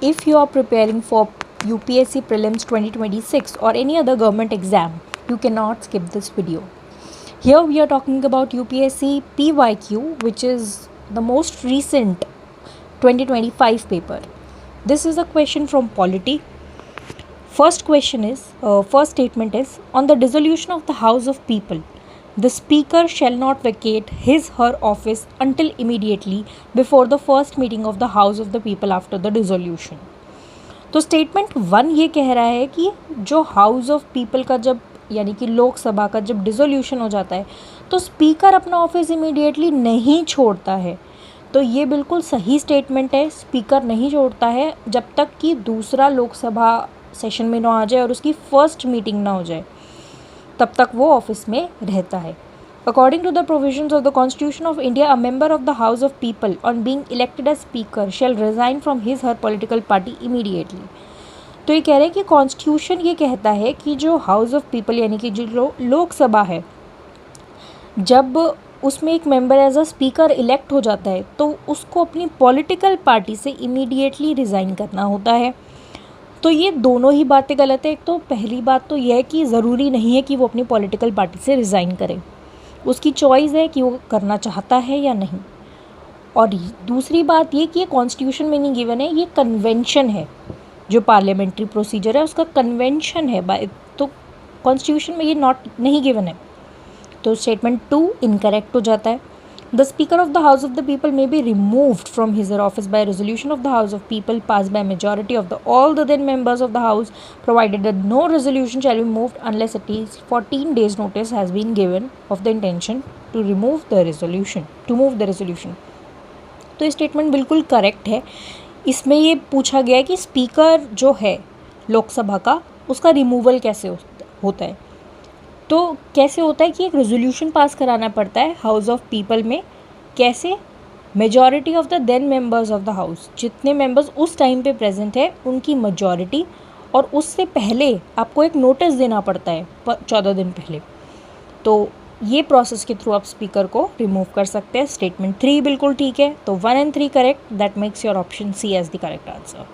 if you are preparing for UPSC Prelims 2026 or any other government exam, you cannot skip this video. Here we are talking about UPSC PYQ, which is the most recent 2025 paper. This is a question from polity. First statement is, on the dissolution of the House of People, the Speaker shall not vacate her office until immediately before the first meeting of the House of the People after the dissolution. तो statement 1 ये कह रहा है कि जो house of people का जब यानी कि लोकसभा का जब डिसोल्यूशन हो जाता है तो स्पीकर अपना ऑफिस इमीडिएटली नहीं छोड़ता है. तो ये बिल्कुल सही स्टेटमेंट है. स्पीकर नहीं छोड़ता है जब तक कि दूसरा लोकसभा सेशन में ना आ जाए और उसकी फर्स्ट मीटिंग ना हो जाए, तब तक वो ऑफिस में रहता है. According to the provisions of the Constitution of India, a member of the House of People, on being elected as Speaker, shall resign from her political party immediately. तो ये कह रहे हैं कि कॉन्स्टिट्यूशन ये कहता है कि जो हाउस ऑफ पीपल यानी कि जो लोकसभा है, जब उसमें एक member as a speaker elect हो जाता है तो उसको अपनी पॉलिटिकल पार्टी से इमीडिएटली रिज़ाइन करना होता है. तो ये दोनों ही बातें गलत है. एक तो पहली बात तो यह है कि ज़रूरी नहीं है कि वो अपनी पॉलिटिकल पार्टी से रिज़ाइन करे, उसकी चॉइस है कि वो करना चाहता है या नहीं. और दूसरी बात ये कि ये कॉन्स्टिट्यूशन में नहीं गिवन है, ये कन्वेंशन है. जो पार्लियामेंट्री प्रोसीजर है उसका कन्वेंशन है, तो कॉन्स्टिट्यूशन में ये नहीं गिवन है. तो स्टेटमेंट 2 इनकरेक्ट हो जाता है. The speaker of the house of the people may be removed from his office by resolution of the house of people pass by majority of all the then members of the house provided that no resolution shall be moved unless at least 14 days notice has been given of the intention to move the resolution. तो ये statement बिल्कुल correct है. इसमें ये पूछा गया है कि स्पीकर जो है लोकसभा का, उसका रिमूवल कैसे होता है. तो कैसे होता है कि एक रेजोल्यूशन पास कराना पड़ता है हाउस ऑफ पीपल में. कैसे? Majority of the then members of the house, जितने मेंबर्स उस टाइम पे प्रेजेंट है उनकी मेजॉरिटी, और उससे पहले आपको एक नोटिस देना पड़ता है 14 दिन पहले. तो ये प्रोसेस के थ्रू आप स्पीकर को रिमूव कर सकते हैं. स्टेटमेंट 3 बिल्कुल ठीक है. तो 1 and 3 correct. That makes your option C as the correct answer.